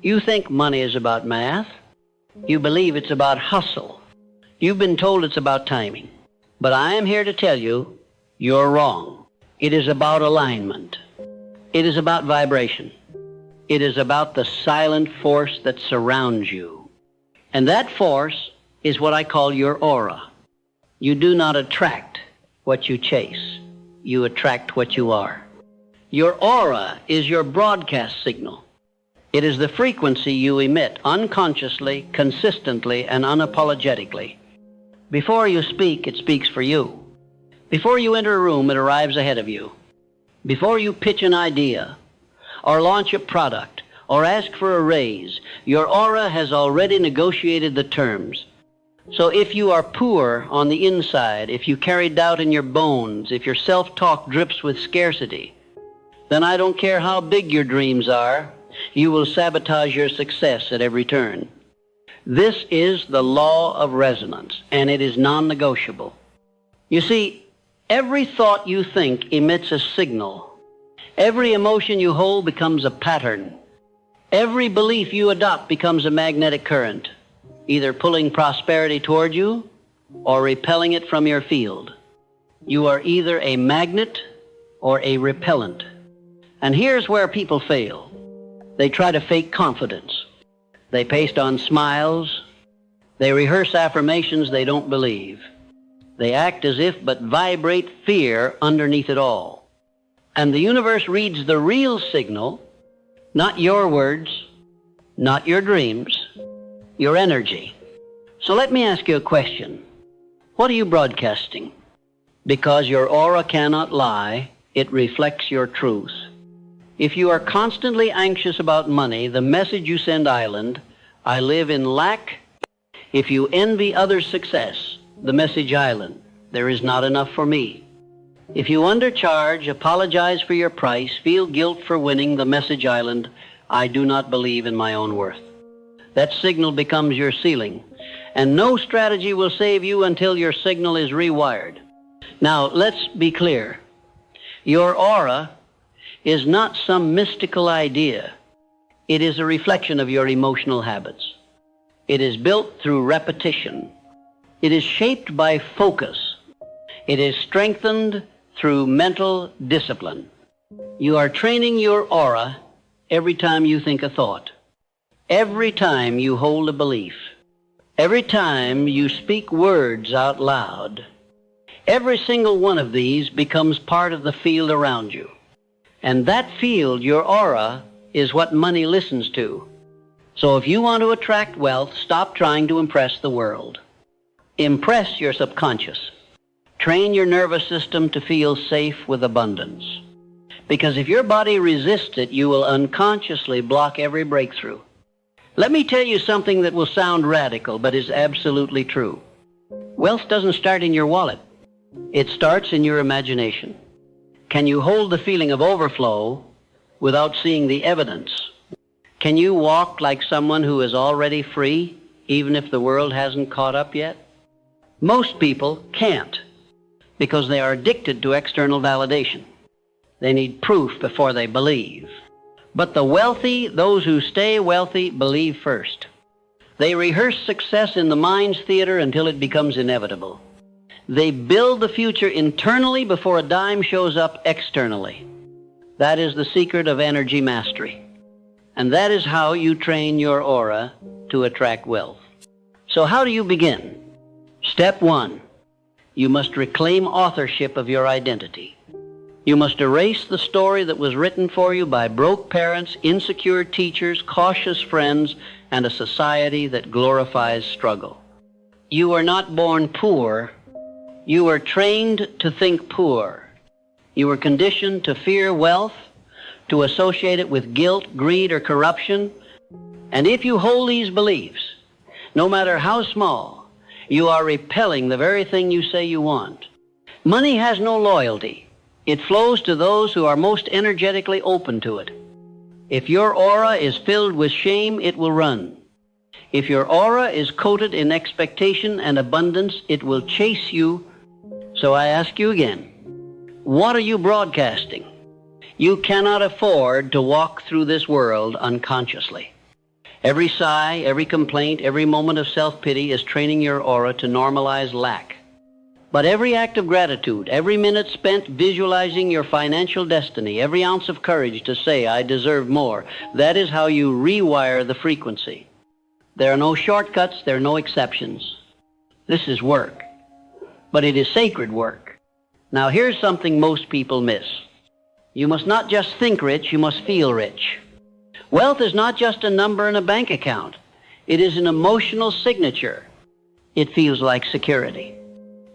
You think money is about math. You believe it's about hustle. You've been told it's about timing. But I am here to tell you, you're wrong. It is about alignment. It is about vibration. It is about the silent force that surrounds you. And that force is what I call your aura. You do not attract what you chase. You attract what you are. Your aura is your broadcast signal. It is the frequency you emit unconsciously, consistently, and unapologetically. Before you speak, it speaks for you. Before you enter a room, it arrives ahead of you. Before you pitch an idea, or launch a product, or ask for a raise, your aura has already negotiated the terms. So if you are poor on the inside, if you carry doubt in your bones, if your self-talk drips with scarcity, then I don't care how big your dreams are, you will sabotage your success at every turn. This is the law of resonance, and it is non-negotiable. You see, every thought you think emits a signal. Every emotion you hold becomes a pattern. Every belief you adopt becomes a magnetic current, either pulling prosperity toward you or repelling it from your field. You are either a magnet or a repellent. And here's where people fail. They try to fake confidence. They paste on smiles. They rehearse affirmations they don't believe. They act as if but vibrate fear underneath it all. And the universe reads the real signal, not your words, not your dreams, your energy. So let me ask you a question. What are you broadcasting? Because your aura cannot lie, it reflects your truth. If you are constantly anxious about money, the message you send island, I live in lack. If you envy others' success, the message island, there is not enough for me. If you undercharge, apologize for your price, feel guilt for winning, the message island, I do not believe in my own worth. That signal becomes your ceiling, and no strategy will save you until your signal is rewired. Now, let's be clear. Your aura is not some mystical idea. It is a reflection of your emotional habits. It is built through repetition. It is shaped by focus. It is strengthened through mental discipline. You are training your aura every time you think a thought, every time you hold a belief, every time you speak words out loud. Every single one of these becomes part of the field around you. And that field, your aura, is what money listens to. So if you want to attract wealth, stop trying to impress the world. Impress your subconscious. Train your nervous system to feel safe with abundance. Because if your body resists it, you will unconsciously block every breakthrough. Let me tell you something that will sound radical, but is absolutely true. Wealth doesn't start in your wallet. It starts in your imagination. Can you hold the feeling of overflow without seeing the evidence? Can you walk like someone who is already free, even if the world hasn't caught up yet? Most people can't, because they are addicted to external validation. They need proof before they believe. But the wealthy, those who stay wealthy, believe first. They rehearse success in the mind's theater until it becomes inevitable. They build the future internally before a dime shows up externally. That is the secret of energy mastery. And that is how you train your aura to attract wealth. So how do you begin? Step 1, you must reclaim authorship of your identity. You must erase the story that was written for you by broke parents, insecure teachers, cautious friends, and a society that glorifies struggle. You are not born poor. You were trained to think poor. You were conditioned to fear wealth, to associate it with guilt, greed, or corruption. And if you hold these beliefs, no matter how small, you are repelling the very thing you say you want. Money has no loyalty. It flows to those who are most energetically open to it. If your aura is filled with shame, it will run. If your aura is coated in expectation and abundance, it will chase you. So I ask you again, what are you broadcasting? You cannot afford to walk through this world unconsciously. Every sigh, every complaint, every moment of self-pity is training your aura to normalize lack. But every act of gratitude, every minute spent visualizing your financial destiny, every ounce of courage to say, I deserve more, that is how you rewire the frequency. There are no shortcuts, there are no exceptions. This is work, but it is sacred work. Now here's something most people miss. You must not just think rich, you must feel rich. Wealth is not just a number in a bank account. It is an emotional signature. It feels like security.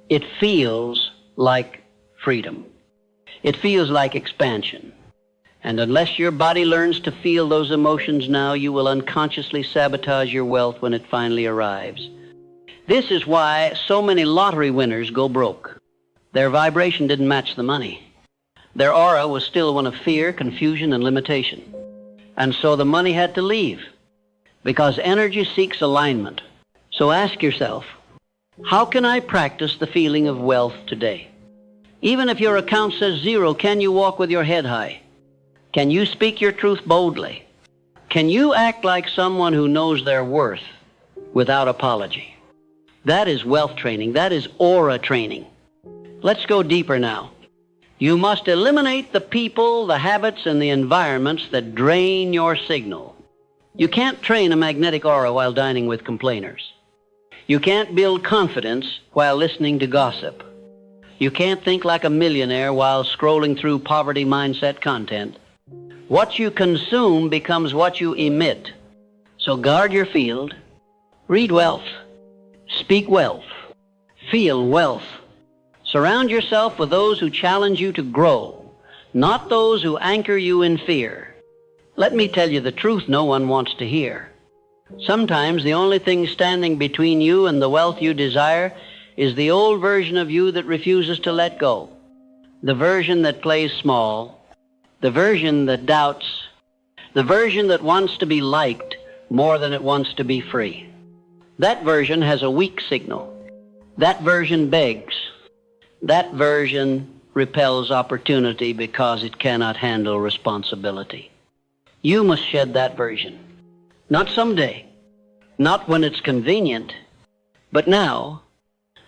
It feels like freedom. It feels like expansion. And unless your body learns to feel those emotions now, you will unconsciously sabotage your wealth when it finally arrives. This is why so many lottery winners go broke. Their vibration didn't match the money. Their aura was still one of fear, confusion, and limitation. And so the money had to leave, because energy seeks alignment. So ask yourself, how can I practice the feeling of wealth today? Even if your account says zero, can you walk with your head high? Can you speak your truth boldly? Can you act like someone who knows their worth without apology? That is wealth training. That is aura training. Let's go deeper now. You must eliminate the people, the habits, and the environments that drain your signal. You can't train a magnetic aura while dining with complainers. You can't build confidence while listening to gossip. You can't think like a millionaire while scrolling through poverty mindset content. What you consume becomes what you emit. So guard your field. Read wealth. Speak wealth. Feel wealth. Surround yourself with those who challenge you to grow, not those who anchor you in fear. Let me tell you the truth no one wants to hear. Sometimes the only thing standing between you and the wealth you desire is the old version of you that refuses to let go, the version that plays small, the version that doubts, the version that wants to be liked more than it wants to be free. That version has a weak signal. That version begs. That version repels opportunity because it cannot handle responsibility. You must shed that version. Not someday, not when it's convenient, but now.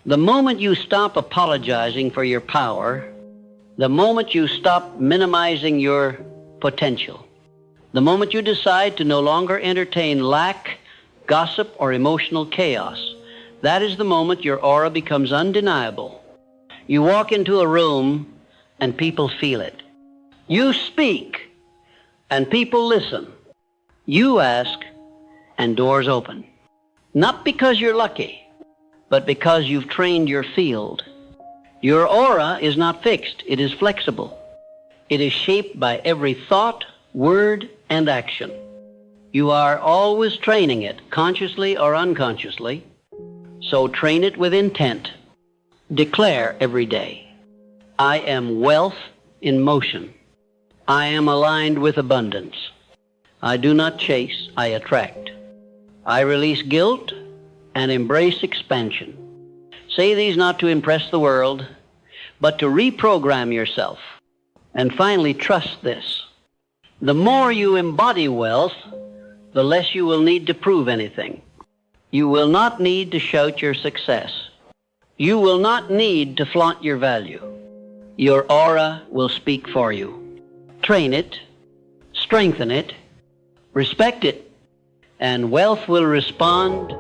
The moment you stop apologizing for your power, the moment you stop minimizing your potential, the moment you decide to no longer entertain lack, gossip, or emotional chaos, that is the moment your aura becomes undeniable. You walk into a room and people feel it. You speak and people listen. You ask and doors open. Not because you're lucky, but because you've trained your field. Your aura is not fixed. It is flexible. It is shaped by every thought, word, and action. You are always training it, consciously or unconsciously. So train it with intent. Declare every day, I am wealth in motion. I am aligned with abundance. I do not chase, I attract. I release guilt and embrace expansion. Say these not to impress the world, but to reprogram yourself. And finally, trust this. The more you embody wealth, the less you will need to prove anything. You will not need to shout your success. You will not need to flaunt your value. Your aura will speak for you. Train it, strengthen it, respect it, and wealth will respond